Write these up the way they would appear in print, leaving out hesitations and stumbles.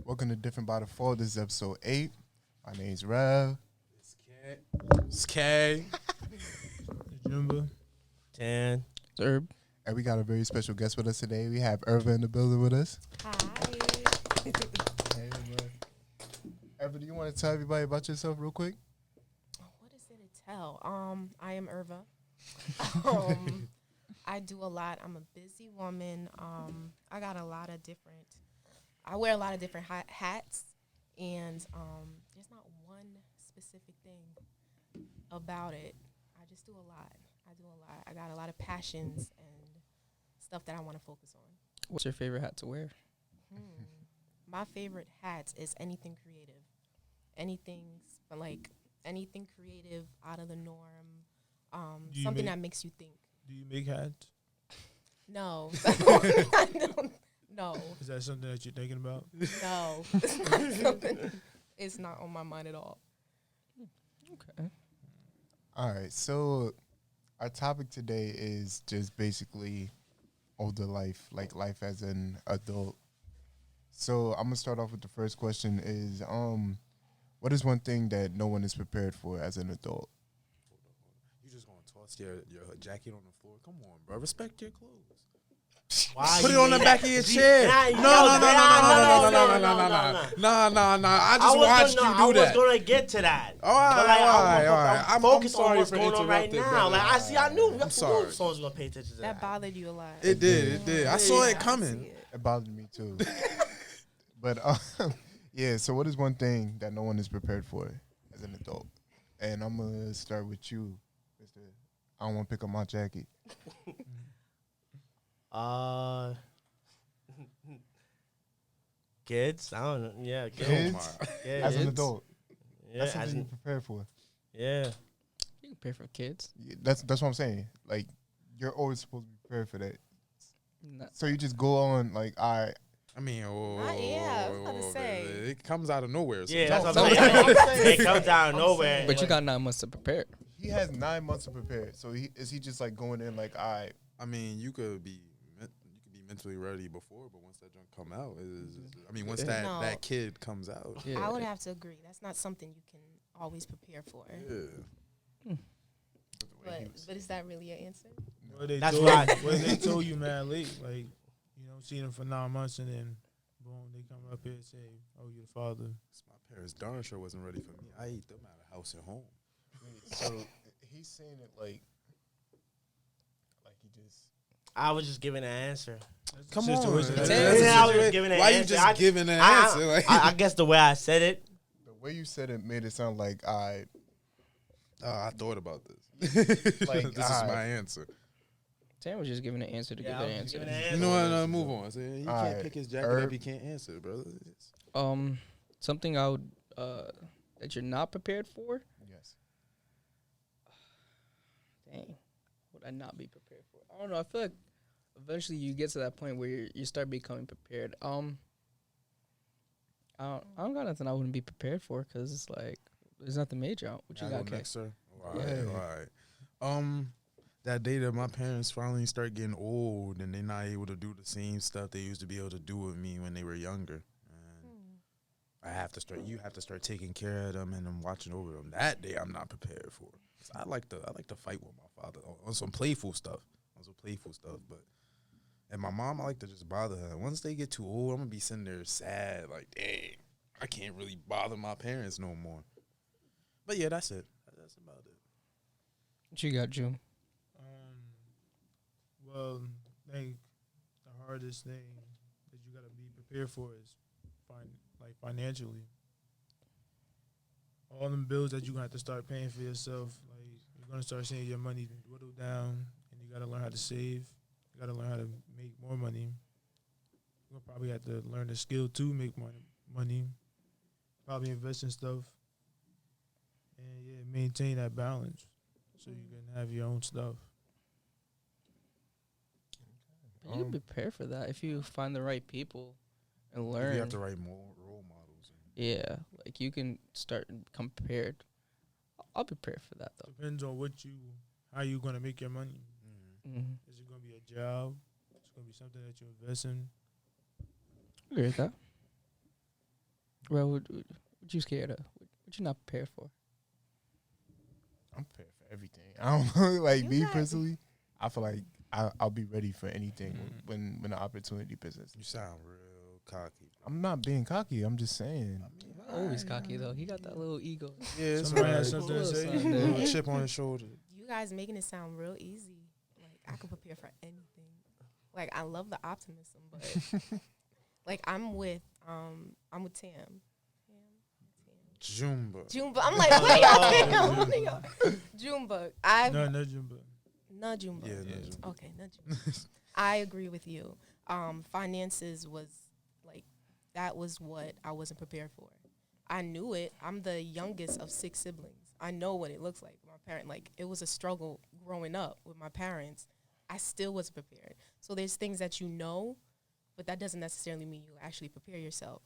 Welcome to Different by Default. This is episode 8. My name's Rev. It's K. Jumba. Tan. Herb. And we got a very special guest with us today. We have Irva in the building with us. Hi. Hey, man. Irva, do you want to tell everybody about yourself real quick? What is there to tell? I am Irva. I do a lot. I'm a busy woman. I wear a lot of different hats, and there's not one specific thing about it. I just do a lot. I got a lot of passions and stuff that I want to focus on. What's your favorite hat to wear? My favorite hats is anything creative. Anything creative, out of the norm. Something that makes you think. Do you make hats? No. I don't. No. Is that something that you're thinking about? No. It's not something. It's not on my mind at all. Okay. All right. So our topic today is just basically older life, like life as an adult. So I'm going to start off with the first question is, what is one thing that no one is prepared for as an adult? You just gonna toss your jacket on the floor? Come on, bro. Respect your clothes. Why Put it on the back of your chair. No. I just watched you do that. I was gonna get to that. All right. I'm focused on sorry what's for going on right interrupting, now. brother. I knew. I'm sorry. Someone's gonna pay attention to That that. bothered you a lot. It did. I saw it I coming. see it. It bothered me too. But yeah, so what is one thing that no one is prepared for as an adult? And I'm going to start with you, Mr. I don't want to pick up my jacket. Kids. I don't know. Yeah, Kids? As an adult. Yeah, That's something you prepare for. yeah. You can prepare for kids. Yeah, that's what I'm saying. Like, you're always supposed to be prepared for that. No. So you just go on, like, all right. I mean, I was about to say. it comes out of nowhere. Yeah, that's sometimes. what I'm saying. It comes out of nowhere. But you got 9 months to prepare. He has 9 months to prepare. So is he just, like, going in, like, all right. I mean, you could be mentally ready before, but once that junk come out, once that kid comes out. Yeah. I would have to agree. That's not something you can always prepare for. Yeah. But is that really your answer? What they That's told right. you, what they told you, man, late. Like, you know, see them for 9 months and then, boom, they come up here and say, oh, you're the father. My parents darn sure wasn't ready for me. I ate them out of house and home. So he's saying it like he just. I was just giving an answer. Come That's on. just the way- Yeah, I was just giving an Why answer. you just giving an answer? Like, I guess the way I said it. The way you said it made it sound like I. I thought about this. Like, This is my answer. Sam was just giving an answer to give I an was answer. giving an You answer. know what? No, move on. He can't Alright, pick his jacket up. He can't answer, brother. Something I would that you're not prepared for. Yes. Dang, would I not be prepared for? I don't know. I feel like eventually you get to that point where you start becoming prepared. I don't got nothing I wouldn't be prepared for because it's like there's nothing major out. What you got, Kay? next, sir? All Yeah. right. That day that my parents finally start getting old and they're not able to do the same stuff they used to be able to do with me when they were younger. And you have to start taking care of them and I'm watching over them. That day I'm not prepared for. 'Cause I like to fight with my father on some playful stuff. But and my mom, I like to just bother her. Once they get too old, I'm gonna be sitting there sad, like, dang, I can't really bother my parents no more. But yeah, that's it. That's about it. What you got, June? Well, I think the hardest thing that you got to be prepared for is financially. All them bills that you're going to have to start paying for yourself, like you're going to start seeing your money dwindle down and you got to learn how to save. You got to learn how to make more money. You'll probably have to learn the skill to make money. Probably invest in stuff. And, yeah, maintain that balance so you can have your own stuff. You can prepare for that if you find the right people and learn. You have to write more role models. Yeah, like you can start and become prepared. I'll be prepared for that though. Depends on how you gonna make your money. Mm-hmm. Is it gonna be a job? It's gonna be something that you invest in. I agree with that. Well, what you scared of? What you not prepared for? I'm prepared for everything. I don't know. Like You me got- personally, I feel like I'll be ready for anything when the opportunity presents. You sound real cocky. I'm not being cocky. I'm just saying. Always cocky though. He got that little ego. Yeah, it's Somebody alright. has something to say. Little A little chip on his shoulder. You guys making it sound real easy. Like I could prepare for anything. Like I love the optimism, but like I'm with Tam. Jumba. Jumba. I'm like, what are y'all? What are y'all? Jumba. No, Jumbo. No Jumba. Yeah, no Jumba. Okay, no Jumba. I agree with you. Finances was like that was what I wasn't prepared for. I knew it. I'm the youngest of 6 siblings. I know what it looks like. My parent, like it was a struggle growing up with my parents. I still wasn't prepared. So there's things that you know, but that doesn't necessarily mean you actually prepare yourself.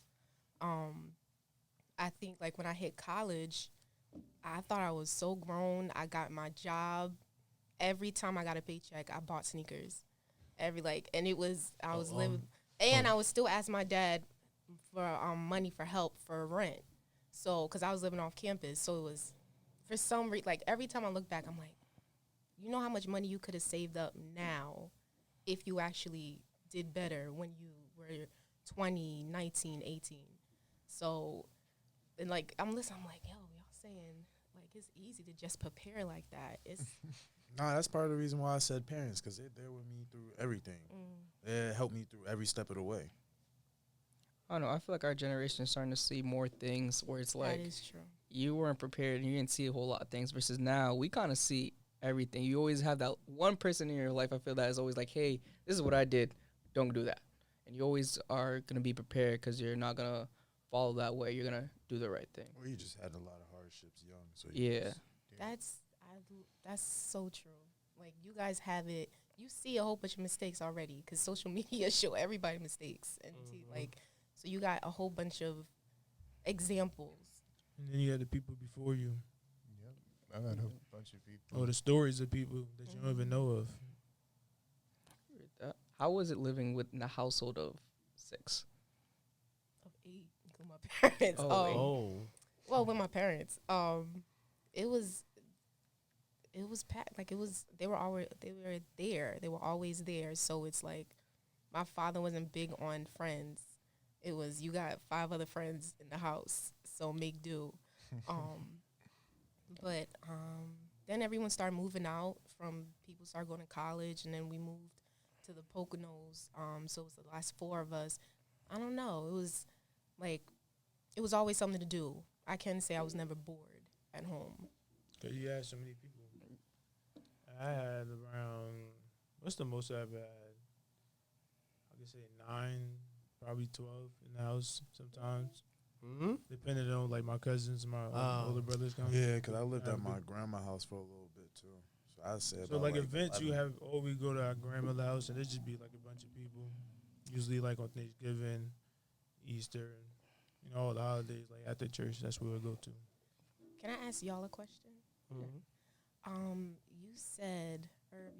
I think like when I hit college, I thought I was so grown. I got my job. Every time I got a paycheck, I bought sneakers. And it was I was living, and I was still asking my dad for money for help for rent. So because I was living off campus, so it was for some reason like every time I look back, I'm like, you know how much money you could have saved up now if you actually did better when you were 20, 19, 18. So, and like, I'm listening, I'm like, yo, y'all saying, like, it's easy to just prepare like that. It's Nah, that's part of the reason why I said parents, because they're there with me through everything. They help me through every step of the way. I don't know. I feel like our generation is starting to see more things where it's like that is true. you weren't prepared and you didn't see a whole lot of things versus now we kind of see everything. You always have that one person in your life, I feel, that is always like, hey, this is what I did. Don't do that. And you always are going to be prepared because you're not going to follow that way. You're going to do the right thing. Or you just had a lot of hardships young. So Yeah. That's so true. Like, you guys have it. You see a whole bunch of mistakes already because social media show everybody mistakes. And like, so you got a whole bunch of examples. And then you had the people before you, Yep. I got a bunch of people. or the stories of people that you don't even know of. How was it living in a household of 6? Of 8 with my parents. Oh, Well, with my parents, it was packed. Like they were there. They were always there. So it's like my father wasn't big on friends. It was you got 5 other friends in the house, so make do. But then everyone started moving out. From people started going to college, and then we moved to the Poconos. So it was the last 4 of us. I don't know. It was like it was always something to do. I can say I was never bored at home. Because you had so many people. I had around, what's the most I've had? I could say 9, probably 12 in the house sometimes. Mm-hmm. Depending on like my cousins, my older brothers coming. Yeah, because I lived at my grandma's house for a little bit too. So I said, So like events, 11. you have, we go to our grandmother's house, and it just be like a bunch of people. Usually like on Thanksgiving, Easter, and all the holidays. Like after church, that's where we go to. Can I ask y'all a question? Mm-hmm. You said, Herb,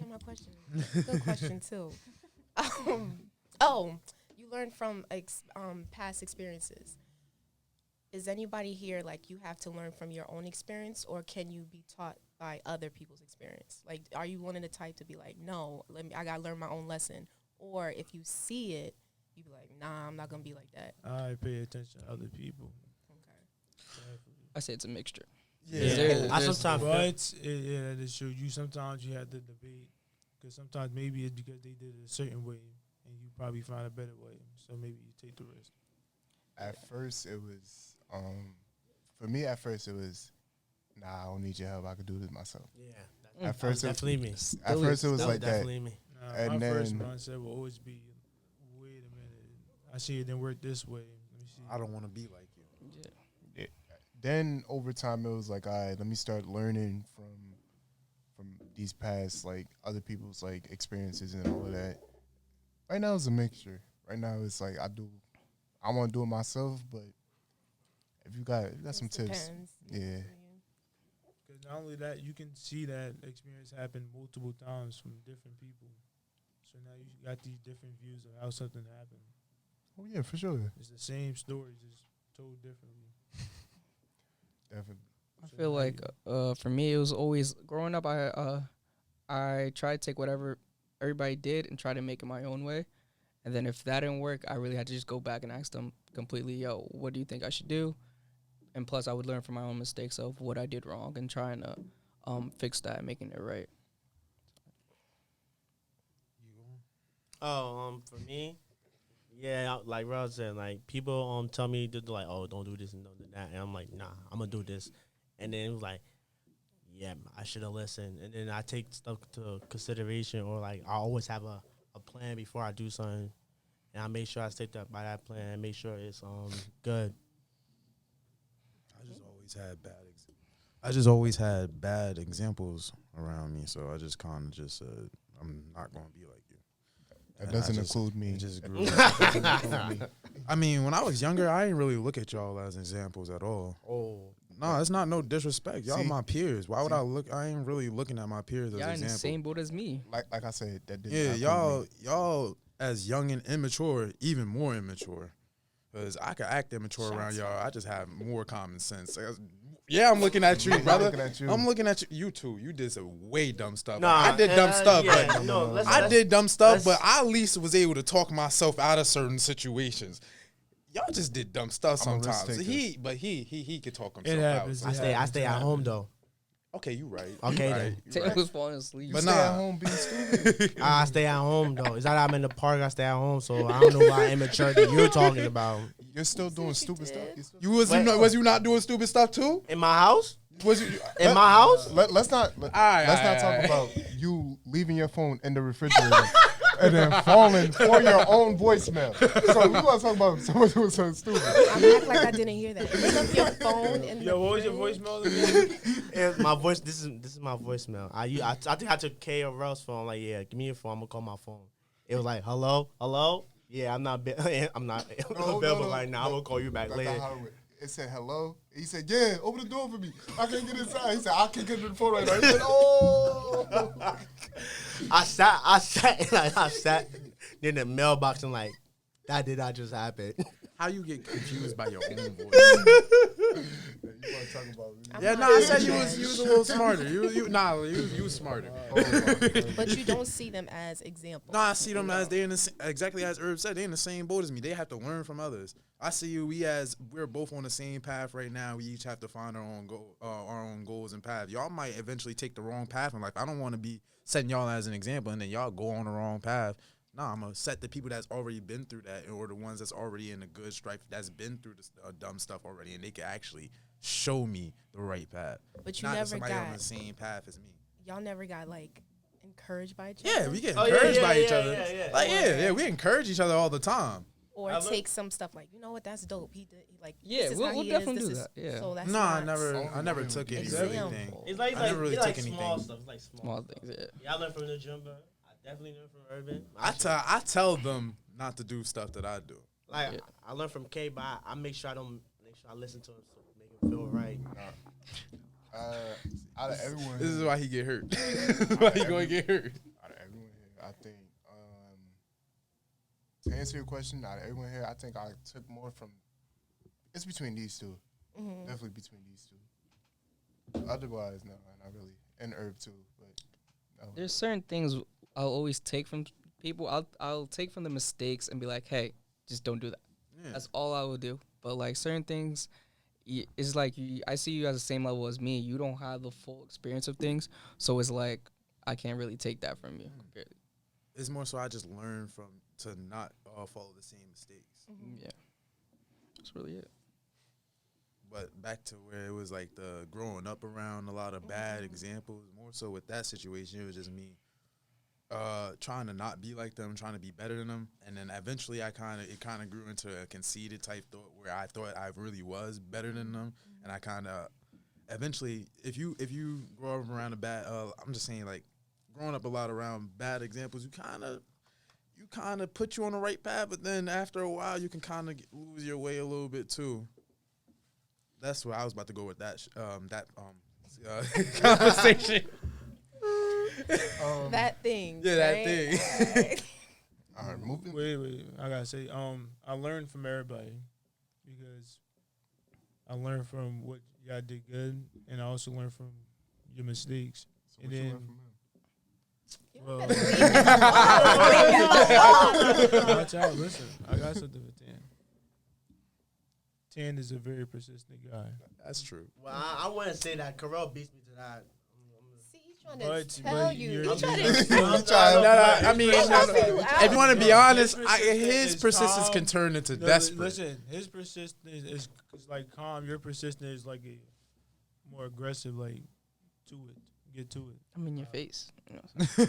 dang, my question. Good question too. You learned from past experiences. Is anybody here like you have to learn from your own experience, or can you be taught by other people's experience? Like, are you one of the type to be like, no, I gotta learn my own lesson, or if you see it, you be like, nah, I'm not gonna be like that. I pay attention to other people. Okay. I say it's a mixture. Yeah. I sometimes feel, But yeah, that's true. Sometimes you have to debate, because sometimes maybe it's because they did it a certain way, and you probably find a better way. So maybe you take the risk. At first, it was for me. At first, it was nah. I don't need your help. I could do this myself. yeah. At first, Definitely me. At first, it was That like that. definitely me. My And first then- mindset will always be, wait a minute, I see it didn't work this way. Let me see. I don't want to be like you. Yeah. Then over time, it was like, all right, let me start learning from these past like other people's like experiences and all of that. Right now, it's a mixture. Right now, it's like I want to do it myself, but if you got some It tips, depends. yeah. Because not only that, you can see that experience happen multiple times from different people. So now you got these different views of how something happened. Oh yeah, for sure. It's the same story, just told differently. Definitely. I So feel now like for me it was always growing up. I tried to take whatever everybody did and try to make it my own way. And then if that didn't work, I really had to just go back and ask them completely, yo, what do you think I should do? And plus, I would learn from my own mistakes of what I did wrong and trying to fix that, making it right. Oh, for me, yeah, like Rod said, like people tell me to do like, oh, don't do this and don't do that, and I'm like, nah, I'm gonna do this, and then it was like, yeah, I should have listened, and then I take stuff to consideration, or like I always have a plan before I do something, and I make sure I stick by that plan and make sure it's good. I just always had bad examples around me, so I just kind of just said, I'm not gonna be like you. That And I doesn't just- include me. it just grew. That doesn't include me. I mean, when I was younger, I didn't really look at y'all as examples at all. Oh, No, it's not no disrespect. Y'all See? my peers. Why would See? I look? I ain't really looking at my peers as Y'all in the examples. same boat as me. Like I said, that didn't Yeah, include me. y'all as young and immature, even more immature. Because I could act immature around Shots y'all. I just have more common sense. Yeah, I'm looking at you, I'm brother. looking at you. I'm looking at you. You too. You did some way dumb stuff. nah, I did dumb stuff, yeah, but no, let's- I let's- did dumb stuff, let's- but I at least was able to talk myself out of certain situations. Y'all just did dumb stuff I'm a risk sometimes. taker. He could talk himself happens. out. I stay at home though. Okay, you right. Okay, you then. right. You Taylor right. was falling asleep. You But stay nah. at home being stupid. I stay at home though. It's not that I'm in the park. I stay at home, so I don't know why immaturity you're talking about. You're still doing Yes, you stupid stuff. did. You're still- Was you not doing stupid stuff too? In my house? Was you? In my house? Let's not talk about you leaving your phone in the refrigerator and then falling for your own voicemail. So we want to talk about someone doing something stupid. I'm act like I didn't hear that. Pick up your phone and Yo, what was your voicemail again? And my voice. This is my voicemail. I think I took K or Ralph's phone. Like, yeah, give me your phone. I'm gonna call my phone. It was like, hello. Yeah, I'm not available right now. I'm gonna call you back That's later. not how it went. It said hello. He said, "Yeah, open the door for me. I can't get inside." He said, "I can't get to the phone right now." He said, "Oh." I sat in the mailbox and like, that did not just happen. How you get confused by your own voice? You want to talk about me? I'm Yeah, not no, I really said you sure. was a little smarter. You was smarter. But you don't see them as examples. No, I see them as they in the exactly as Irv said. They in the same boat as me. They have to learn from others. I see you. We're both on the same path right now. We each have to find our own goals and paths. Y'all might eventually take the wrong path in life. I don't want to be setting y'all as an example and then y'all go on the wrong path. Nah, I'm gonna set the people that's already been through that, or the ones that's already in the good stripe that's been through the dumb stuff already, and they can actually show me the right path. But you Not never somebody on got, the same path as me. y'all never got like encouraged by each Yeah, other. we get Oh, yeah, encouraged yeah, by each yeah, other. yeah. Like, yeah, we encourage each other all the time. Or I look- take some stuff like, you know what, that's dope. He did like Yeah, this is we'll- how we'll he definitely is. do This that, is, yeah. So that's No, I not never took any example. really thing. It's like, I never really it's like took small anything. stuff. It's like Small things, yeah. Yeah, I learned from the Jumba. I definitely learned from Urban. I tell them not to do stuff that I do. Like Yeah. I learned from K, but I make sure I listen to him so make him feel right. Out of everyone, This is here- why he get hurt. This is why he gonna get hurt. out of everyone here, I think to answer your question, out of everyone here, I think I took more from. It's between these two, Mhm. definitely between these two. Otherwise, no, not really, and Herb too, but no. There's certain things I'll always take from people. I'll take from the mistakes and be like, hey, just don't do that. Yeah. That's all I will do. But like certain things, it's like I see you as the same level as me. You don't have the full experience of things, so it's like I can't really take that from you. It's more so I just learn to not follow the same mistakes. Yeah, that's really it. But back to where it was like the growing up around a lot of bad examples. More so with that situation, it was just me trying to not be like them, trying to be better than them, and then eventually it kind of grew into a conceited type thought where I thought I really was better than them, and I kind of eventually, if you grow up around a bad, I'm just saying like growing up a lot around bad examples, you kind of put you on the right path, but then after a while you can kind of lose your way a little bit too. That's where I was about to go with that conversation. That thing. Yeah, that right? thing. Alright. All right, moving. Wait. I gotta say, I learned from everybody because I learned from what y'all did good, and I also learned from your mistakes. So And what you then, learn from him? well, Leave him alone. watch out. Listen, I got something for Tan. Tan is a very persistent guy. That's true. Well, I wouldn't say that. Carell beats me to that. See, he's trying to But tell you. you're- He's trying you're- to. I mean, I'm helping you out. if you want to be honest, His his persistence calm. can turn into No, desperate. Listen, his persistence is like calm. Your persistence is like a more aggressive, like to it. Get to it. I'm in your face. You know. What you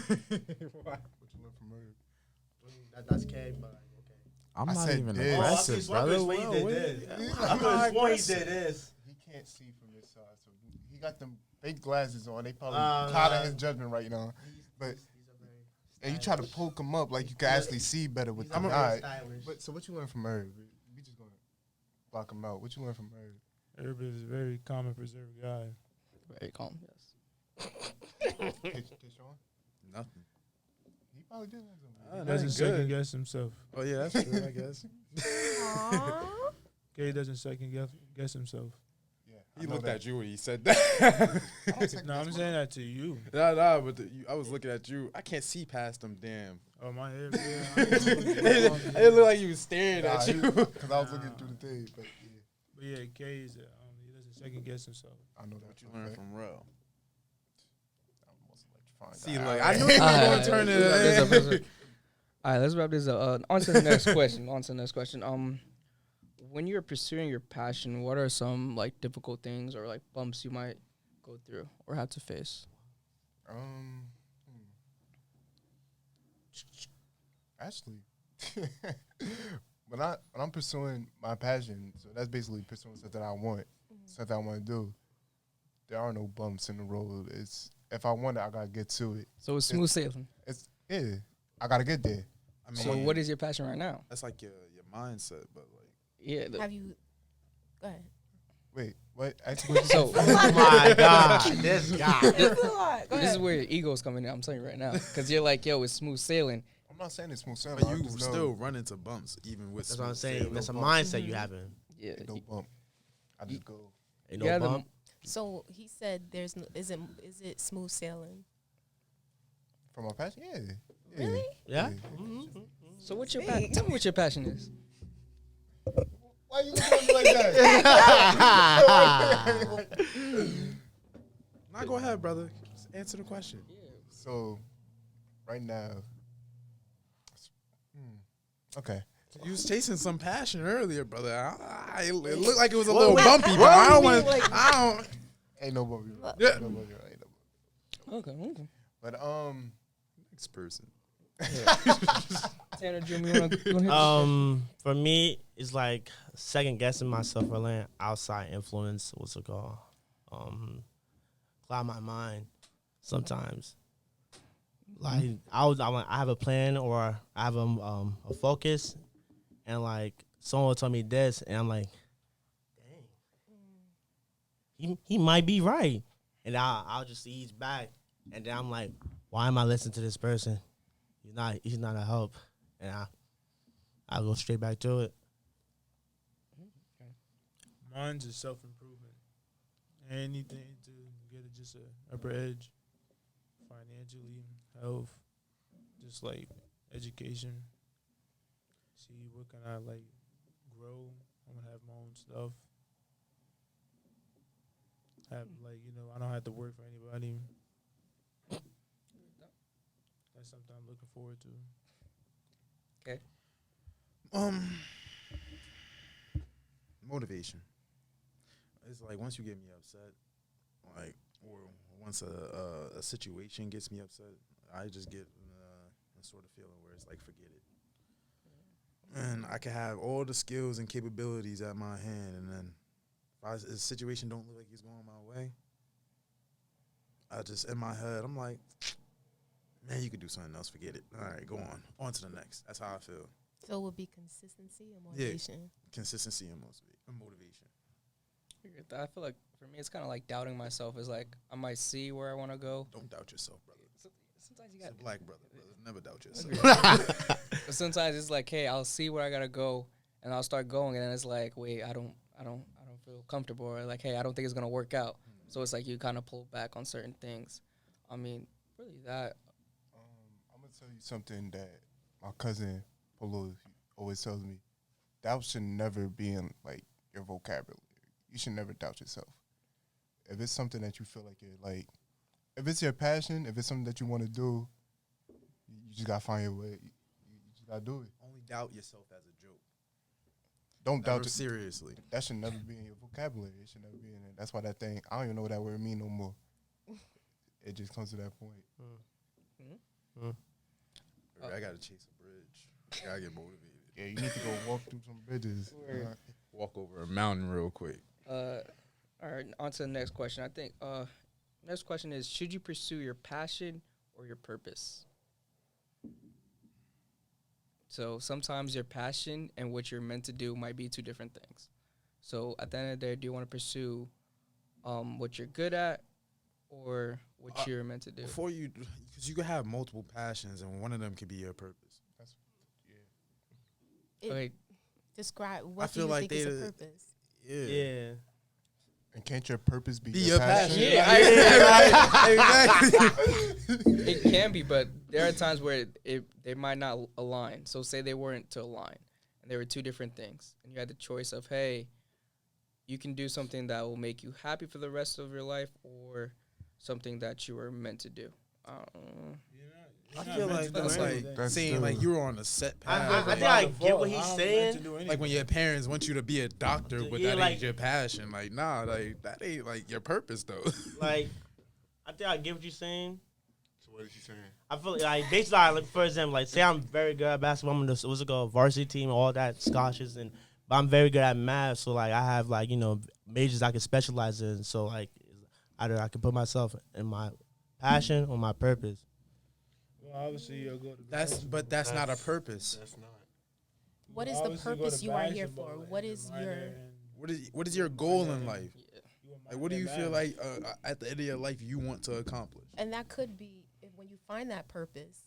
learn from Merv? That's K, but okay. I'm I not said even this. aggressive, brother. When he did Whoa, this. wait. I could have sworn he did this. He can't see from this side, so he got them fake glasses on. They probably Nah. clouding his judgment right now. But He's a very and you try to poke him up like you can actually see better with He's the a eye. very stylish. But so what you learn from Merv? We just gonna block him out. What you learn from Merv? Irva is a very calm and preserved guy. Very calm. Yes. Keshawn? Nothing. He probably did learn something. He doesn't second guess himself. Oh yeah, that's true. I guess. Aw. K doesn't second guess himself. Yeah, He looked at you when he said that. No, I'm saying that to you. Nah, but I was looking at you. I can't see past them. Damn. Oh, my hair. It looked like he was staring at you. Because I was looking through the thing. But yeah, But yeah, K is he doesn't second guess himself. I know that. What you learned from Rel? I'm the most electrifying See, guy. look, I knew you were going to turn it. All right, let's wrap this up. On to the next question. When you're pursuing your passion, what are some like difficult things or like bumps you might go through or have to face? Actually, when I'm pursuing my passion, so that's basically pursuing something I want, something I want to do. There are no bumps in the road. It's if I want it, I gotta get to it. So it's smooth sailing. It's I gotta get there. I mean, So what is your passion right now? That's like your mindset, but like Yeah. Have you? Go ahead. Wait, what? Actually, So Oh my God, this guy. It's a lot. Go this is ahead. where your ego's coming in. I'm telling you right now, because you're like, yo, it's smooth sailing. I'm not saying it's smooth sailing. but I you just know still run into bumps even with. That's what I'm smooth saying. sailing. That's a bump. mindset you having. Yeah. ain't no bump. I just go. Ain't Yeah, no the- bump. So he said, "There's no, is it smooth sailing? For my passion, yeah. Really? Yeah. So what's your Big. tell me what your passion is? Why you looking at me like that? Nah, go ahead, brother. Just answer the question. So, right now, okay. You was chasing some passion earlier, brother. It looked like it was a little bumpy, but I don't want. I don't. Ain't no bumpy. Yeah. Ain't no bumpy. Ain't no bumpy. Okay. But Next person. Tanner, Jimmy, you wanna For me, it's like second guessing myself or letting outside influence. What's it called? Cloud my mind sometimes. Like I have a plan or I have a focus, and like someone will tell me this, and I'm like, dang, he might be right, and I'll just ease back, and then I'm like, why am I listening to this person? He's not a help, and I'll go straight back to it. Mine's is self-improvement. Anything to get just a upper edge, financially, health, just like education. See what can I like grow. I'm gonna have my own stuff. Have like I don't have to work for anybody. That's something I'm looking forward to. Motivation. It's like once you get me upset, like, or once a situation gets me upset, I just get a sort of feeling where it's like, forget it. And I can have all the skills and capabilities at my hand, and then if the situation don't look like it's going my way, I just, in my head, I'm like, man, you could do something else, forget it. All right, go on to the next. That's how I feel. So it would be consistency and motivation. Consistency and motivation. I feel like for me, it's kind of like doubting myself. Is like I might see where I want to go. Don't doubt yourself, brother. sometimes you It's a got. black brother. Never doubt yourself. But sometimes it's like, hey, I'll see where I gotta go, and I'll start going, and then it's like, wait, I don't feel comfortable, or like, hey, I don't think it's gonna work out. So it's like you kind of pull back on certain things. I mean, really, that. I'm gonna tell you something that my cousin Polo always tells me. Doubt should never be in like your vocabulary. You should never doubt yourself. If it's something that you feel like you're like, if it's your passion, if it's something that you want to do, you just gotta find your way. You just gotta do it. Only doubt yourself as a joke. Don't Never doubt it. seriously. That should never be in your vocabulary. It should never be in it. That's why that thing, I don't even know what that word mean no more. It just comes to that point. I gotta chase a bridge. I gotta get motivated. Yeah, you need to go walk through some bridges. Walk over a mountain real quick. All right, on to the next question. I think next question is: should you pursue your passion or your purpose? So sometimes your passion and what you're meant to do might be two different things. So at the end of the day, do you want to pursue what you're good at or what you're meant to do? Before you, because you can have multiple passions, and one of them could be your purpose. Okay, Describe I what do feel you like think is they- a purpose? Yeah. And can't your purpose be Your passion. Yeah, Exactly. it can be, but there are times where they might not align. So say they weren't to align, and they were two different things, and you had the choice of, hey, you can do something that will make you happy for the rest of your life, or something that you were meant to do. I feel like that's like That's saying true. like you were on a set path. I like, think I get what he's saying. like when your parents want you to be a doctor, but Yeah, that like- ain't your passion. Like, nah, like that ain't like your purpose though. Like, I think I get what you're saying. So what is she saying? I feel like basically, like, for example, like say I'm very good at basketball. I'm on the what's it called, varsity team, all that scholarships, but I'm very good at math. So like I have like majors I can specialize in. So like either I can put myself in my passion or my purpose. Well, obviously you'll go to That's not a purpose. That's not. What is the purpose you are here for? What is your What is your goal in life? Like, what do you feel like at the end of your life you want to accomplish? and that could be when you find that purpose,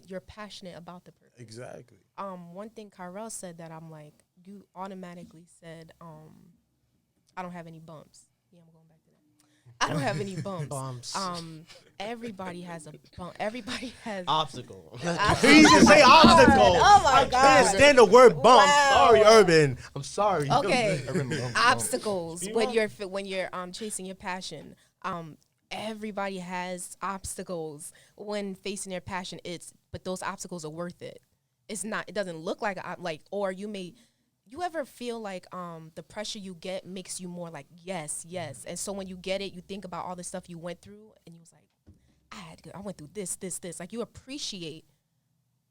you're passionate about the purpose. Exactly. One thing Kyrell said that I'm like, you automatically said, I don't have any bumps. Yeah, I'm going back to that. I don't have any bumps. Everybody has a bump. Everybody has Obstacle. Obstacle. He just say obstacle. Oh my I God. can't stand the word bump. Wow. Sorry, Urban. I'm sorry. Okay. Everyone loves Obstacles when you're chasing your passion. Everybody has obstacles when facing their passion. But those obstacles are worth it. It's not. It doesn't look like or you may. You ever feel like the pressure you get makes you more like yes, and so when you get it, you think about all the stuff you went through, and you was like, I went through this. Like you appreciate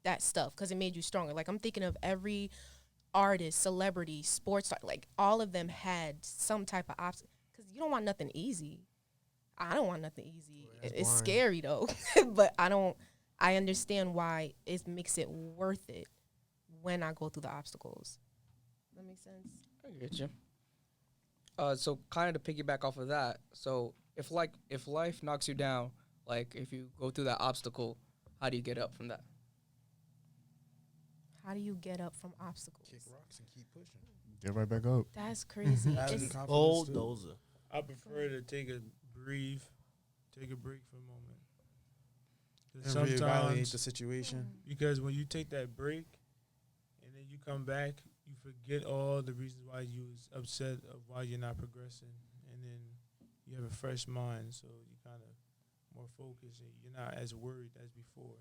that stuff because it made you stronger. Like I'm thinking of every artist, celebrity, sports star, like all of them had some type of obstacle because you don't want nothing easy. I don't want nothing easy. It's scary though, but I understand why it makes it worth it when I go through the obstacles. That makes sense. I get you. So kind of to piggyback off of that. So if life knocks you down, like if you go through that obstacle, how do you get up from that? How do you get up from obstacles? Kick rocks and keep pushing. Get right back up. That's crazy. It's- Bulldozer. I prefer to take a break for a moment. 'Cause And reevaluate sometimes, the situation. because when you take that break and then you come back, you forget all the reasons why you was upset of why you're not progressing, and then you have a fresh mind, so you kind of more focused and you're not as worried as before.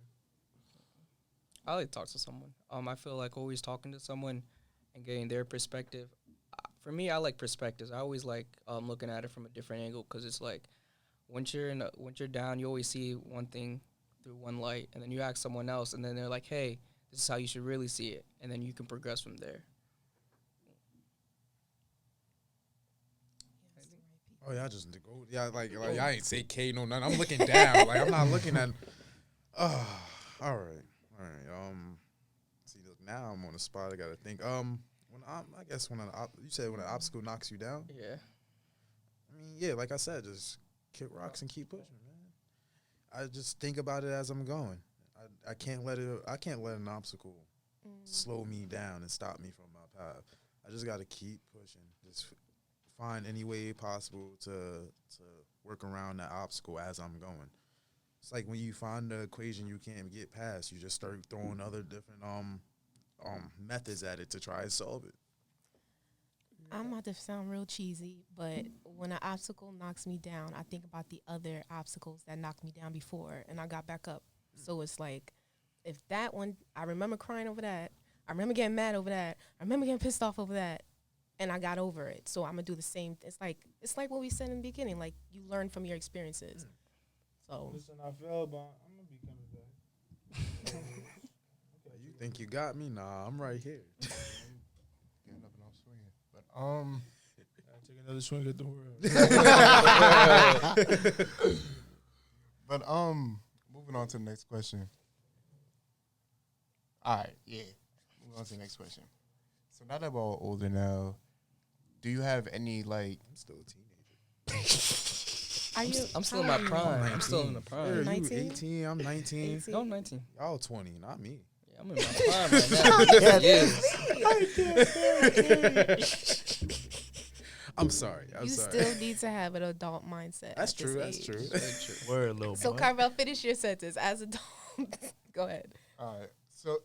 I like to talk to someone. I feel like always talking to someone and getting their perspective. For me, I like perspectives. I always like looking at it from a different angle because it's like once you're down, you always see one thing through one light, and then you ask someone else, and then they're like, "Hey, this is how you should really see it," and then you can progress from there. Oh yeah, I just go. Yeah, like I ain't say K no nothing. I'm looking down. Like I'm not looking at. All right. See, look, now I'm on the spot. I gotta think. You said when an obstacle knocks you down. Yeah. I mean, yeah, like I said, just kick rocks and keep pushing, man. I just think about it as I'm going. I can't let it. I can't let an obstacle slow me down and stop me from my path. I just got to keep pushing. Just find any way possible to work around that obstacle as I'm going. It's like when you find the equation you can't get past, you just start throwing other different methods at it to try and solve it. I'm about to sound real cheesy, but when an obstacle knocks me down, I think about the other obstacles that knocked me down before, and I got back up. So it's like, if that one, I remember crying over that. I remember getting mad over that. I remember getting pissed off over that, and I got over it. So I'm gonna do the same. It's like what we said in the beginning. Like, you learn from your experiences. So Listen, I fell, but I'm gonna be coming back. You think you got me? Nah, I'm right here. Getting up and I'm swinging. But I take another swing at the world. but moving on to the next question. All right, yeah. Moving on to the next question. So now that we're all older now, do you have any like? I'm still a teenager. are you? I'm still in my prime. I'm still in the Yeah, prime. you 19? 18, I'm 19. No, I'm 19. Y'all 20, not me. Yeah, I'm in my prime right now. Yes. I'm sorry. I'm You sorry. still need to have an adult mindset. That's at this true. That's age. true. Word, little So, boy. Carvel, finish your sentence. As adult, go ahead. All right. So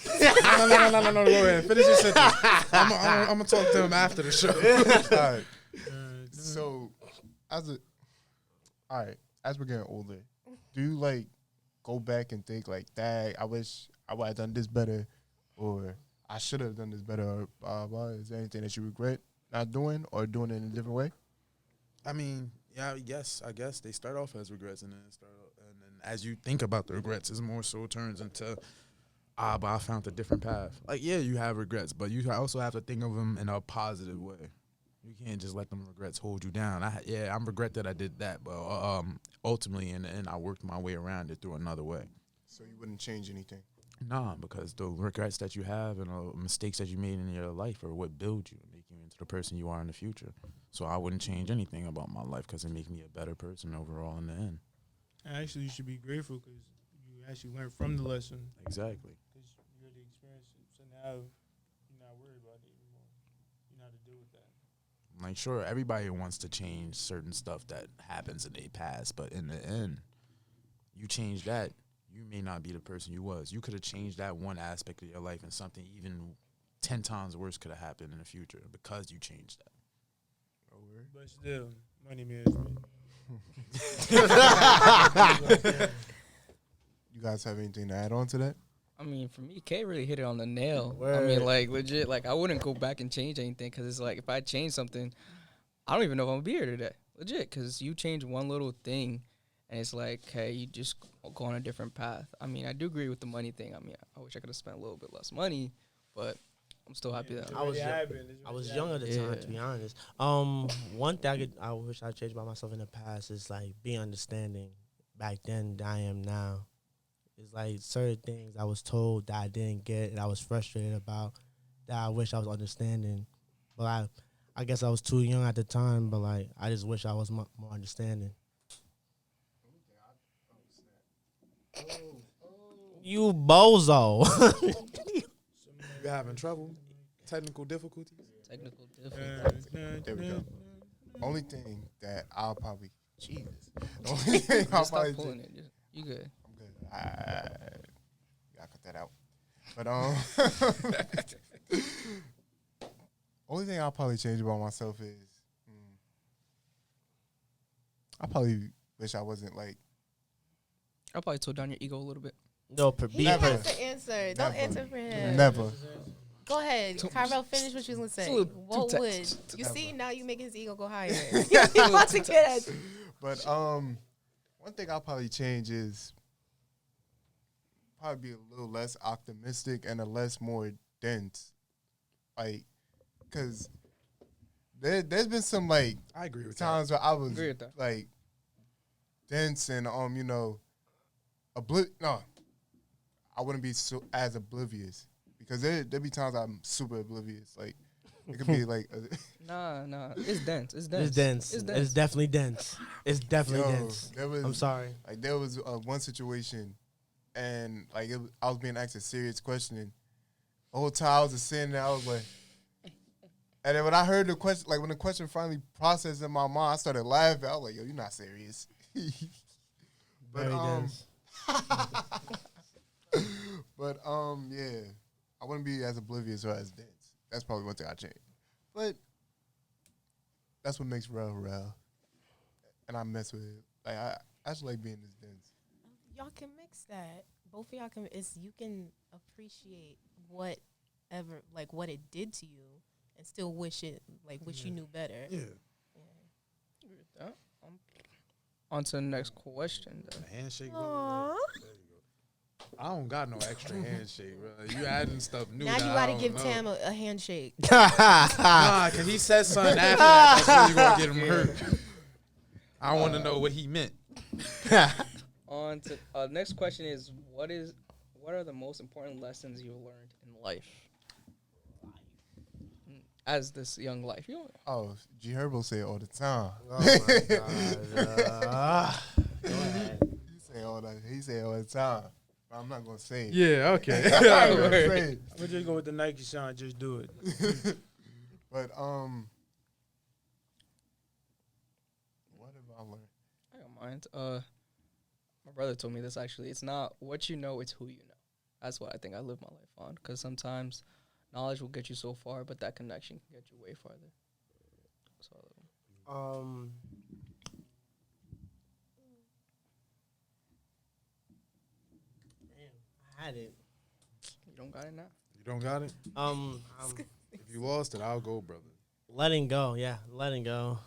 No. Go ahead. Finish your sentence. I'm gonna talk to him after the show. all right. So as we're getting older, do you like go back and think like, dang, I wish I would have done this better, or I should have done this better, or is there anything that you regret not doing or doing it in a different way? I mean, yeah, yes, I guess they start off as regrets, and then as you think about the regrets, it more so turns into, but I found a different path. Like, yeah, you have regrets, but you also have to think of them in a positive way. You can't just let them regrets hold you down. I'm regret that I did that, but ultimately, and I worked my way around it through another way. So you wouldn't change anything? Nah, because the regrets that you have and mistakes that you made in your life are what build you and make you into the person you are in the future. So I wouldn't change anything about my life because it make me a better person overall in the end. Actually, you should be grateful because you actually learned from the lesson. Exactly. Because you already experienced it. So now you're not worried about it anymore. You know how to deal with that. Like, sure, everybody wants to change certain stuff that happens in their past, but in the end, you change that, you may not be the person you was. You could have changed that one aspect of your life, and something even 10 times worse could have happened in the future because you changed that. But still, money management. You guys have anything to add on to that? I mean, for me, Kay really hit it on the nail. I Word. mean, like, legit, like, I wouldn't go back and change anything because it's like, if I change something, I don't even know if I'm going to be here today. Legit, because you change one little thing, and it's like, hey, you just go on a different path. I mean, I do agree with the money thing. I mean, I wish I could have spent a little bit less money, but I'm still happy that I was young. I was young at the time, Yeah. to be honest. One thing I wish I changed about myself in the past is like being understanding back then than I am now. It's like certain things I was told that I didn't get and I was frustrated about that I wish I was understanding. But I guess I was too young at the time, but like I just wish I was more understanding. You bozo. You having trouble? Technical difficulties? technical difference. There we go. Only thing that I'll probably Jesus. The only thing I'll Just stop probably pulling it. You good. I'm good. Gotta cut that out. But only thing I'll probably change about myself is I probably wish I wasn't like I'll probably tone down your ego a little bit. No, He Never. has to answer. Don't Never. answer for him. never. Go ahead. Carvel, finish what you was going to say. It's a little What too would? text. You see, now you make his ego go higher. It's a He little wants to too get text. at But one thing I'll probably change is probably be a little less optimistic and a less more dense. Like, cause there's been some like I agree with times where I was Agree with that. like dense and no, I wouldn't be so as oblivious because there be times I'm super oblivious. Like It could be like, Nah. It's dense. It's dense. It's dense. It's It's, dense. definitely dense. It's definitely yo, dense. there was, I'm sorry. like there was one situation, and like I was being asked a serious question. The whole time I was just sitting there, I was like, and then when I heard the question, like when the question finally processed in my mind, I started laughing. I was like, yo, you're not serious. But Very dense. but yeah, I wouldn't be as oblivious or as dense. That's probably one thing I change. But that's what makes Rel Rel, and I mess with it. Like I actually like being this dense. Y'all can mix that. Both of y'all can. You can appreciate whatever, like what it did to you, and still wish you knew better. Yeah. Agree with that. On to the next question. Then. A handshake. Aw. Bro. There you go. I don't got no extra handshake, bro. You adding stuff new. Now you that I gotta don't give know. Tam a handshake. Nah, cause he said something after that that's really gonna get him hurt. I want to know what he meant. On to next question is what are the most important lessons you learned in life? As this young life, Oh, G Herbo say it all the time. Oh my god. Go ahead. He say it all the time. But I'm not gonna say it. Yeah. Okay. I'm not gonna say it. I'm just go with the Nike sign. Just do it. But what have I learned? I got mine. My brother told me this actually. It's not what you know, it's who you know. That's what I think I live my life on. Because sometimes knowledge will get you so far, but that connection can get you way farther. So, Damn, I had it. you don't got it now? You don't got it. If you lost it, I'll go, brother. Letting go, yeah, letting go.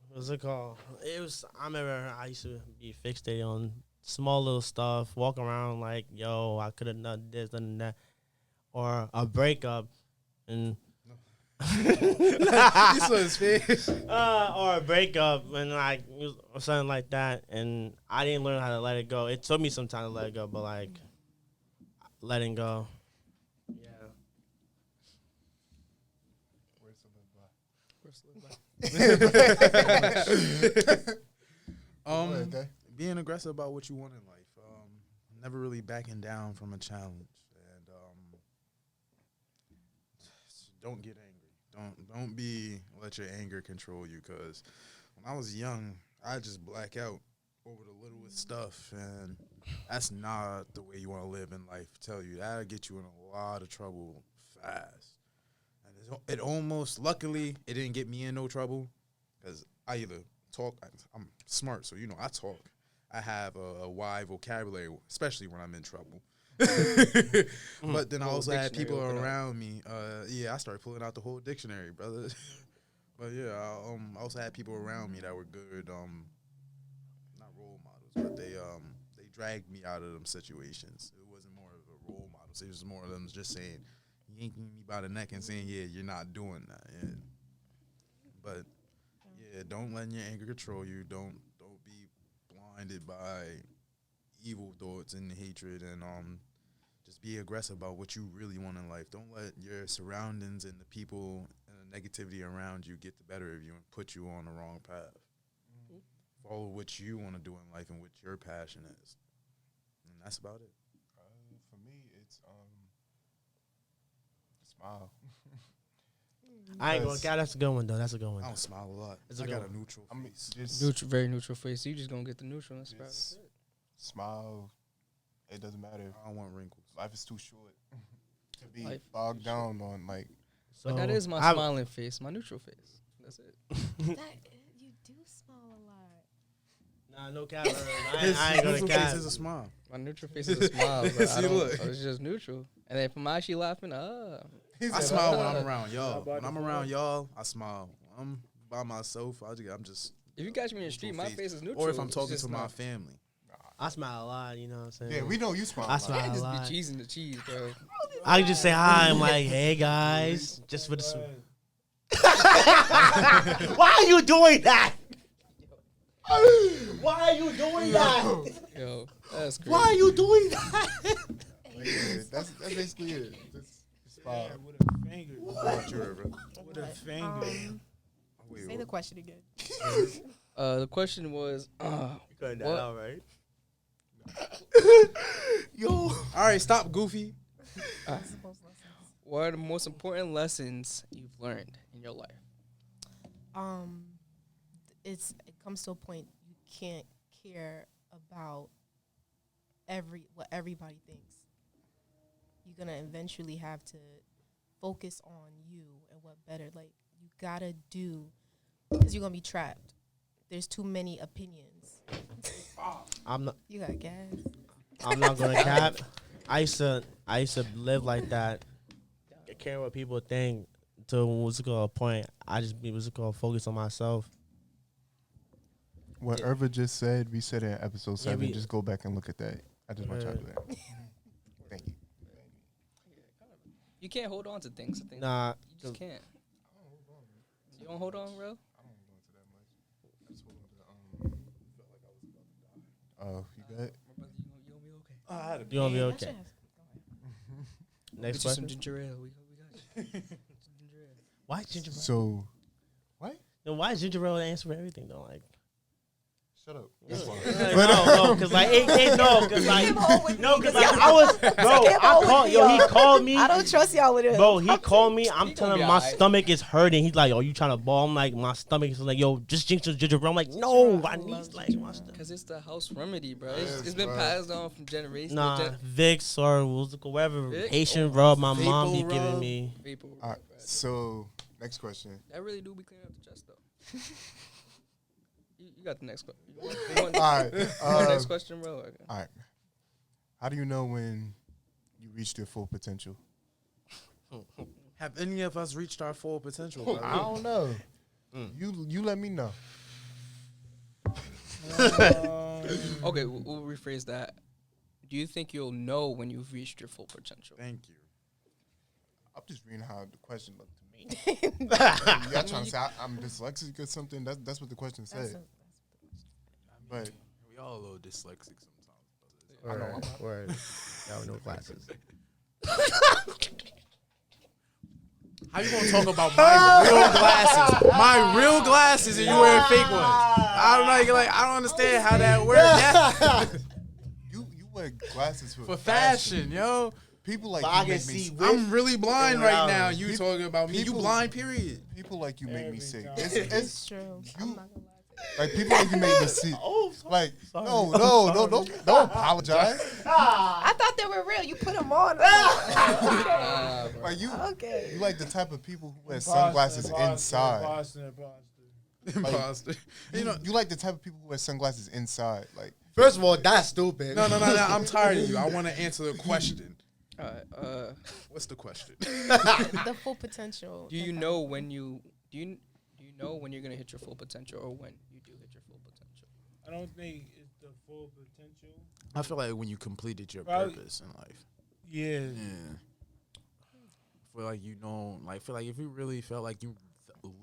What's it called? I remember I used to be fixated on small little stuff, walk around like, yo, I could have done this, done that. Or a breakup, and You saw his face. or a breakup, and like or something like that, and I didn't learn how to let it go. It took me some time to let it go, but like letting go, yeah. Being aggressive about what you want in life. Never really backing down from a challenge, and don't get angry. Don't let your anger control you. Cause when I was young, I just black out over the littlest stuff, and that's not the way you want to live in life. Tell you that'll get you in a lot of trouble fast. And it almost, luckily, it didn't get me in no trouble, because I either talk. I'm smart, so I talk. I have a wide vocabulary, especially when I'm in trouble. But then I also had people around me. I started pulling out the whole dictionary, brother. But yeah, I also had people around me that were good, not role models, but they dragged me out of them situations. It wasn't more of a role model. It was more of them just saying, yanking me by the neck and saying, yeah, you're not doing that. Yeah. But yeah, don't let your anger control you. Don't be blinded by evil thoughts and hatred, and just be aggressive about what you really want in life. Don't let your surroundings and the people and the negativity around you get the better of you and put you on the wrong path. Mm-hmm. Follow what you want to do in life and what your passion is, and that's about it. For me, it's smile. I ain't gonna. God, that's a good one though. That's a good one. I don't smile a lot. It's a I good got one. a neutral. I mean, face. just Very neutral face. You just gonna get the neutral. That's about Just- it. smile. It doesn't matter. I don't want wrinkles. Life is too short to be Life bogged down on like. So But that is my smiling face, my neutral face. That's it. You do smile a lot. Nah, no cap. I His ain't gonna neutral cap. face is a smile. My neutral face is a smile, but See, I don't, look. it's just neutral. And then if I'm actually laughing, I smile when I'm around y'all. about When I'm around y'all, I smile. When I'm by myself, I'm just. if you catch me in the street, my face is neutral. Or if I'm It's talking just to my not- family. I smile a lot. You know what I'm saying? Yeah, we know you smile. I a lot. smile. I just a be lot. cheesing the cheese, bro. I can just say hi. I'm like, hey guys, just for the. Why are you doing that? Why are you doing that? Yo, that's crazy. Why are you doing that? Like, yeah, that's basically it. Just Yeah, Five. with a finger. What about you, Irva? With a What? finger. Wait, Say the question again. The question was, Cutting What? out, right? Yo. All right, stop, Goofy. what are the most important lessons you've learned in your life? It comes to a point you can't care about what everybody thinks. You're gonna eventually have to focus on you and what better. Like you gotta do, because you're gonna be trapped. There's too many opinions. I'm not. You got gas. I'm not gonna cap. I used to live like that, caring what people think. To what's it called a point, I just be what's it called focus on myself. What Irva just said, we said in episode 7. we- Just go back and look at that. I just want y'all to do that. Thank you. You can't hold on to things. I think Nah, you just can't. You don't hold on, bro. Oh, you good? You gonna be okay. you gonna be Yeah, okay. that shit has- Next Get you some question. ginger ale. We got you. Some ginger ale. Why ginger ale? So, Why is ginger ale the answer for everything though? Like. shut up. No, because like, because like, no, because like, I was, bro, I called, yo, he called me, I don't trust y'all with it. bro, he called me, I'm He gonna telling be him my alright. stomach is hurting, he's like, oh, you trying to ball, I'm like, my stomach is like, yo, just drink some ginger ale, I'm like, no, I need, like, my stomach. Cause it's the house remedy, bro. Yes, It's been bro. passed on from generation Nah, to Vicks or whatever Vicks? Haitian Oh, rub my mom be Vapor giving rub. me. vapor. All right, so, next question. That really do be cleaning up the chest though. You got the next question. All right. Next question, bro. Okay. All right. How do you know when you reached your full potential? Have any of us reached our full potential? I don't know. You let me know. Okay, we'll rephrase that. Do you think you'll know when you've reached your full potential? Thank you. I'm just reading how the question looked to me. Y'all trying to say I'm dyslexic or something? That's what the question said. But We all a little dyslexic sometimes. I know I'm not. Word. Y'all with no glasses. How you gonna talk about my real glasses? My real glasses, and you wearing fake ones? I don't know. You're like, I don't understand how that works. you wear glasses For fashion, yo. People like But I you can make me see sick. I'm really blind right without now. it. You People- talking about me? You people- blind? Period. People like you make me Every sick. time. It's It's true. I'm you- not gonna lie. like people like you make me sick. Oh, Like sorry. no, don't apologize. I thought they were real. You put them on. Nah, bro. Like you Okay. like the type of people who wear sunglasses inside. Imposter. Imposter. You like the type of people who wear sunglasses inside. Like First of all, that's stupid. No. I'm tired of you. I want to answer the question. All right. What's the question? The full potential. Do you know when you know when you're gonna hit your full potential, or when you do hit your full potential? I don't think it's the full potential. I feel like when you completed your Probably- purpose in life. Yeah. Yeah. I feel like you know, like, feel like if you really felt like you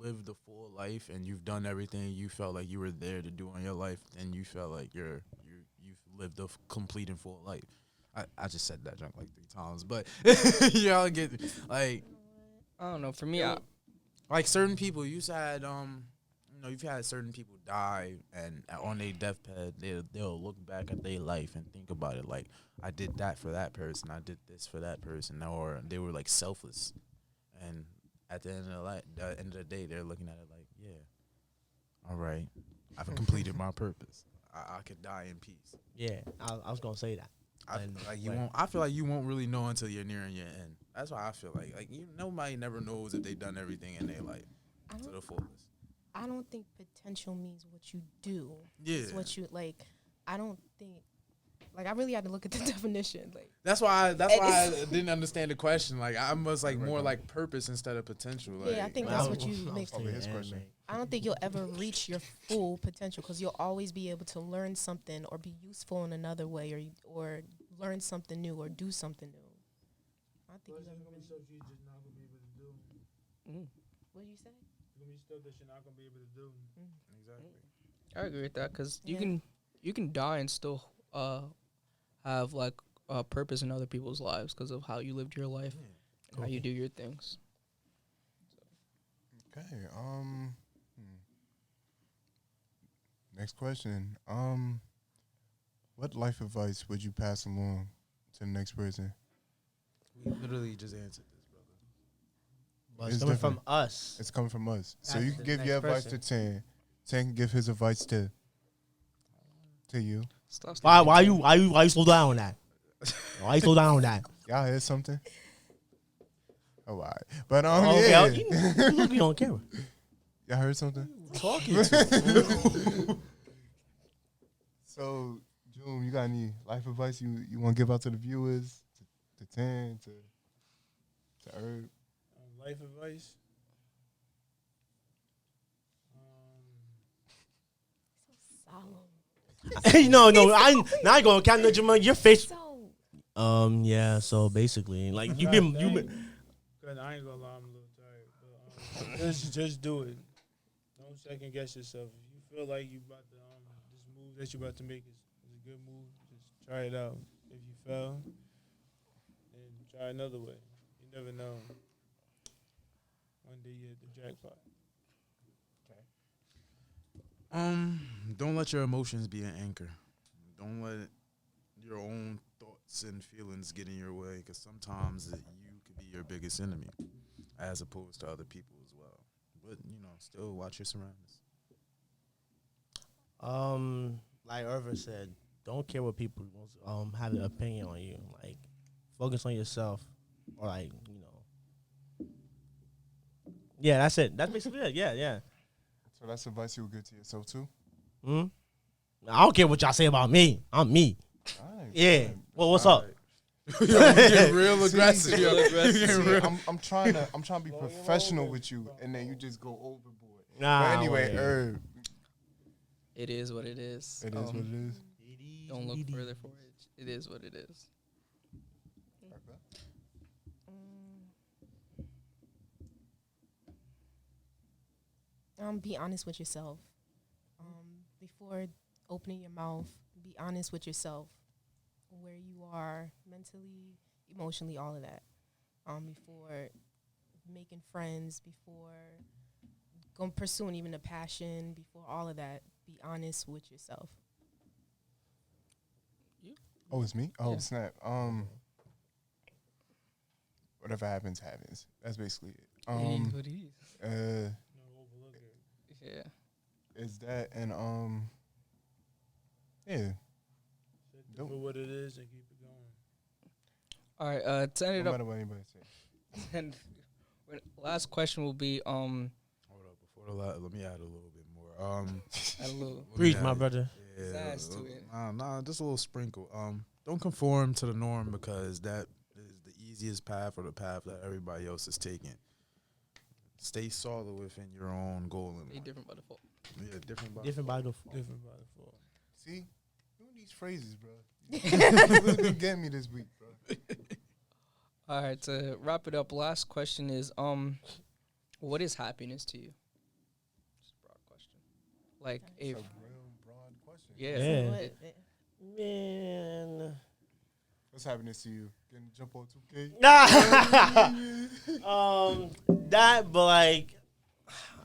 lived the full life and you've done everything you felt like you were there to do in your life, then you felt like you've lived a complete and full life. I just said that junk like 3 times, but y'all get like I don't know. For me, like certain people. You've had you've had certain people die, and on their deathbed, they'll look back at their life and think about it like, I did that for that person, I did this for that person, or they were like selfless, and at the end of the day, they're looking at it like, yeah, all right, I've completed my purpose. I could die in peace. Yeah, I was gonna say that. I And, feel like you like- won't. I feel like you won't really know until you're nearing your end. That's why I feel like nobody never knows if they've done everything in their life I to don't, the fullest. I don't think potential means what you do. Yeah, It's what you like. I don't think. Like I really had to look at the definition. Like that's why And I it's- didn't understand the question. Like I was like more like purpose instead of potential. Like, yeah, I think Well, that's I what was- you I was mixed. probably saying his anime. question. I don't think you'll ever reach your full potential because you'll always be able to learn something or be useful in another way, or learn something new or do something new. I don't think But you there's ever. gonna be stuff you're just not gonna be able to do. What did you say? There's gonna be stuff that you're not gonna be able to do. exactly. I agree with that because Yeah. you can die and still have like a purpose in other people's lives because of how you lived your life. how you do your things. Okay. Next question. What life advice would you pass along to the next person? We literally just answered this, brother. But it's It's coming different. from us. It's coming from us. So That's you the can give next your advice person. to 10. 10 can give his advice to you. Stop Why you slow down on that? Why you slow down on that? Y'all heard something? Oh, all right. But Okay, yeah. you look me on camera. Y'all heard something? Talking to So, June, you got any life advice you want to give out to the viewers? To 10, to Herb? Life advice. Solemn. no, I ain't gonna count your face. So Yeah. So basically, like you God been. Cause I ain't gonna lie, I'm a little tired. But just do it. Don't second guess yourself. If you feel like you about to this move that you about to make is a good move, just try it out. If you fail, then try another way. You never know. One day you hit the jackpot. Don't let your emotions be an anchor. Don't let your own thoughts and feelings get in your way, because sometimes you could be your biggest enemy, as opposed to other people as well. But still watch your surroundings. Like Irva said, don't care what people have an opinion on you. Like, focus on yourself, or Yeah, that's it. That's basically it. Yeah. So that's advice you would give to yourself, too? Hmm. I don't care what y'all say about me. I'm me. All right. Yeah. Well, what's up? You're getting real aggressive. I'm trying to be professional with you, and then you just go overboard. Nah. But anyway, whatever. Herb. It is what it is. It is what it is. Don't look further for it. It is what it is. be honest with yourself. Before opening your mouth, be honest with yourself. Where you are mentally, emotionally, all of that. Before making friends, before pursuing even a passion, before all of that, be honest with yourself. Oh, it's me? Oh, Yeah. snap. Whatever happens, happens. That's basically it. It is what it is. No, overlook it. Yeah. Is that and yeah. Accept it for what it is and keep it going. All right. To end it No up, matter what anybody says. and last question will be Hold up, before let me add a little bit more. add a little. let me Preach, add- my brother. Yeah, Pizzazz to it. Nah, just a little sprinkle. Don't conform to the norm, because that is the easiest path, or the path that everybody else is taking. Stay solid within your own goal in They mind. different by default. Yeah, different. Different by default. Different by default. See? You these phrases, bro. You really been getting me this week, bro. All right. To wrap it up, last question is what is happiness to you? Just a broad question. Like if That's a real broad question. yeah. Yeah. Man. What's happiness to you? Getting to jump on 2K? Nah. That, but like,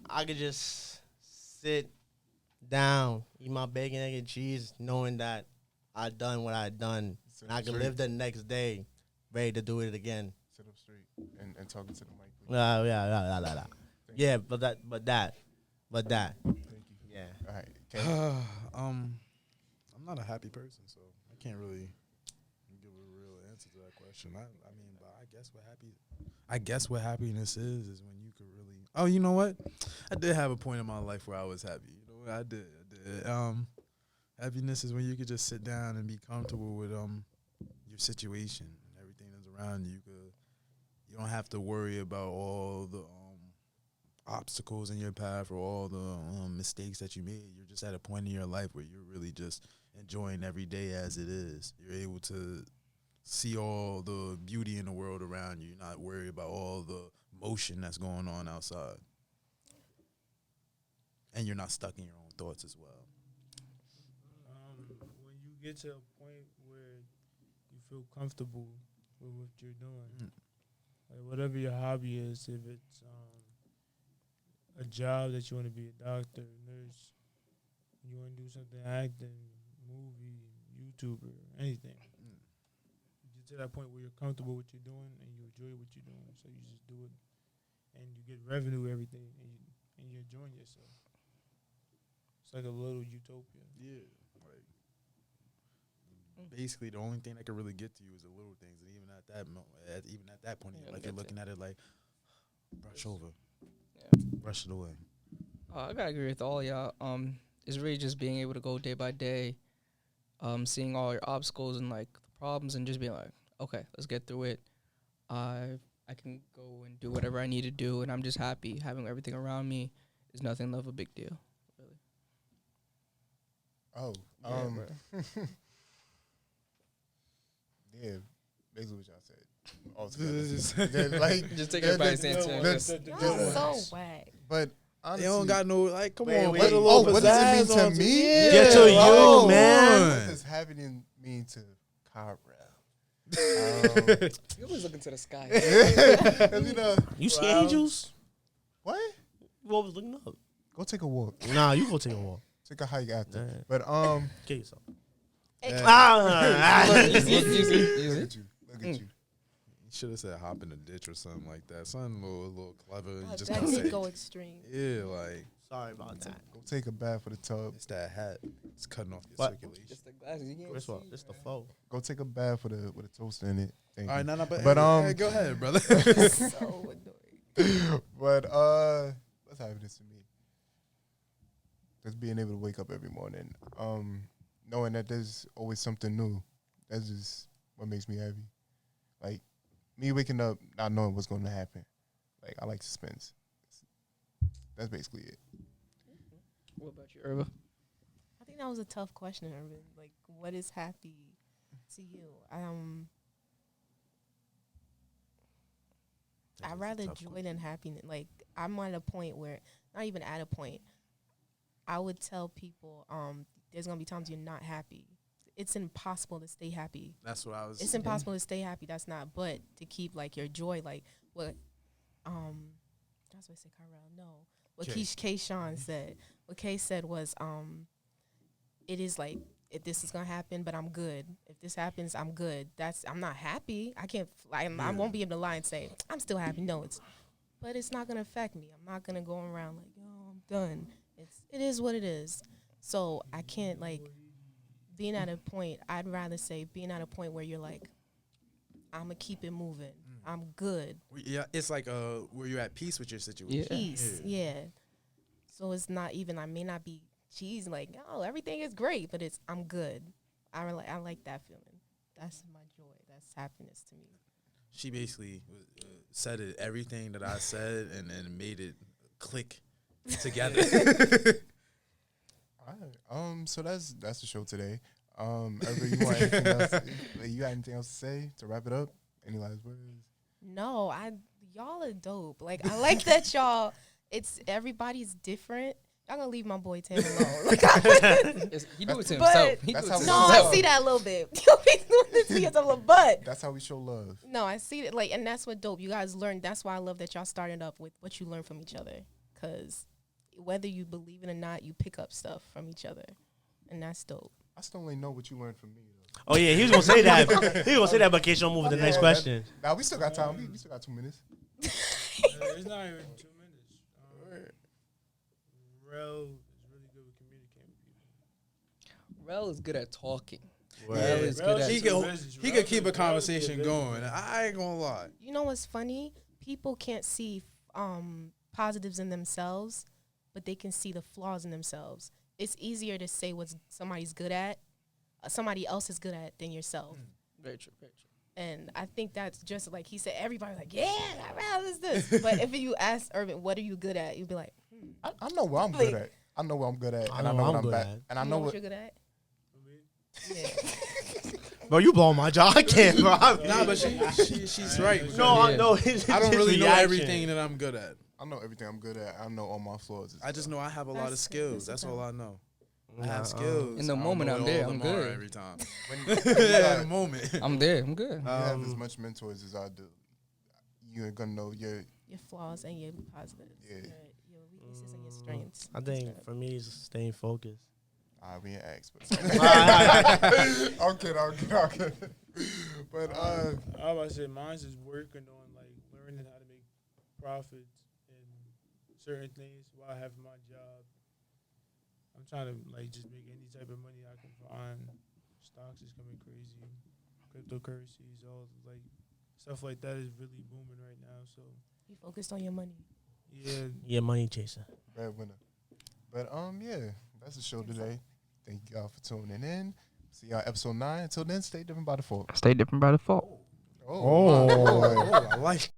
I could just sit down, eat my bacon, egg, and cheese, knowing that I done what I done, Sit and I up can straight. live the next day, ready to do it again. Sit up straight and talking to the mic, please. Yeah, but that. Thank you. Yeah. All right. Okay. I'm not a happy person, so I can't really give a real answer to that question. I mean, but I guess what happiness is when you can really. Oh, you know what? I did have a point in my life where I was happy. You know what? I did. Happiness is when you could just sit down and be comfortable with your situation and everything that's around you. You don't have to worry about all the obstacles in your path or all the mistakes that you made. You're just at a point in your life where you're really just enjoying every day as it is. You're able to see all the beauty in the world around you. You're not worried about all the motion that's going on outside. And you're not stuck in your own thoughts as well. When you get to a point where you feel comfortable with what you're doing, Like whatever your hobby is, if it's a job that you want to be a doctor, nurse, you want to do something acting, movie, YouTuber, anything. You get to that point where you're comfortable with what you're doing and you enjoy what you're doing, so you just do it, and you get revenue every day, and you're enjoying yourself. It's like a little utopia. Yeah, like basically the only thing that can really get to you is the little things, and even at that even at that point, Yeah, like you're that's looking at it like brush over, Yeah. brush it away. I gotta agree with all y'all. It's really just being able to go day by day, seeing all your obstacles and like the problems, and just being like, okay, let's get through it. I can go and do whatever I need to do, and I'm just happy having everything around me is nothing of a big deal. Really. Oh, Yeah, bro. yeah, basically what y'all said. Altogether. Like, Just take there- everybody's there's- answer. there's- Y'all so whack. But They honestly, don't got no like. Come Wait, on, wait. put a Oh, little what does it pizzazz mean on to me? Get to you, oh, man. what does having mean to Kyle? You always looking to the sky. You know, You see Well, angels? what? You always looking up. Go take a walk. Nah, you go take a walk. Take a hike after. Yeah. But Get yourself. look Easy, at easy. you. Look at you. You should have said hop in a ditch or something like that. Something a little clever. You Oh, just that gotta did say, go extreme. yeah, like Sorry about that. Go take a bath for the tub. it's that hat. It's cutting off your What? circulation. Just the glasses. You can't This one, see, this the man. foe. Go take a bath with a toaster in it. Thank All right, you. no, but But, hey, go ahead, brother. So annoying. But what's happiness to me? Just being able to wake up every morning, knowing that there's always something new. That's just what makes me happy. Like me waking up, not knowing what's going to happen. Like I like suspense. That's basically it. What about you, Irva? I think that was a tough question, Irvin. Like, what is happy to you? I'd rather joy than happiness. Like, I'm at a point where, not even at a point, I would tell people, there's gonna be times you're not happy. It's impossible to stay happy. That's what I was. It's impossible to stay happy. That's not, but to keep like your joy, like what, that's what I said, Kyrell. No, what Keyshawn said. What Kay said was, it is like, if this is gonna happen, but I'm good. If this happens, I'm good. I'm not happy. I can't. I won't be able to lie and say I'm still happy. No, but it's not gonna affect me. I'm not gonna go around like, oh, I'm done. It is what it is. So I can't like being at a point. I'd rather say being at a point where you're like, I'm gonna keep it moving. I'm good. Yeah, it's like where you're at peace with your situation. Yeah. Peace. Yeah. So it's not even. I may not be cheese like, oh, everything is great, but I'm good. I like that feeling. That's my joy. That's happiness to me. She basically said it, everything that I said, and made it click together. All right. So that's the show today. Irva, you want anything else? You got anything else to say to wrap it up? Any last words? No, y'all are dope. Like I like that y'all. It's everybody's different. Y'all gonna leave my boy Tam alone. Like, He do it to But- himself. He do it That's to how we no, himself. I see that a little bit. You'll be doing it to yourself, but That's how we show love. no, I see it. Like, and that's what dope. You guys learn. That's why I love that y'all started up with what you learn from each other. Cause whether you believe it or not, you pick up stuff from each other, and that's dope. I still only know what you learned from me, though. Oh yeah, he was gonna say that. He was gonna say that, but Keisha move to the next Yeah, question. Now we still got time. We still got 2 minutes. It's not even 2 minutes. Rel is really good with communicating with people. Rel is good at talking. Word. Rel is good at. He could keep a conversation going. I ain't gonna lie. You know what's funny? People can't see positives in themselves, but they can see the flaws in themselves. It's easier to say what somebody's good at, somebody else is good at than yourself. Very true. Very true. And I think that's just like he said, everybody's like, yeah, Rel is this. But if you ask Irvin, what are you good at? You'd be like, I know what I'm good at. I know what I'm good at. And I know what I'm bad. And I you know what what. you're good at? Yeah. Bro, you blowing my jaw. I can't, bro. Nah, but she's right. No, Yeah. I know. I don't really know everything that I'm good at. I know everything I'm good at. I know all my flaws. I just know I have a lot of That's skills. good. That's all I know. I Nah, have skills. In the I don't moment, know I'm what there. all I'm them are good. every time. When In the moment. I'm there. I'm good. you have as much mentors as I do. you're gonna know your Your flaws and your positives. Yeah. Your weaknesses and your strengths. I think for me, it's staying focused. we ain't asked, but I'm kidding. But I was about to say mine's is working on like learning how to make profits in certain things while I have my job. I'm trying to like just make any type of money I can find. Stocks is coming crazy. Cryptocurrencies, all like stuff like that is really booming right now. So You focused on your money. yeah, Yeah, money chaser. breadwinner. But yeah, that's the show today. Thank y'all for tuning in. See y'all episode 9. Until then, stay different by default. Stay different by default. Oh, my boy. I like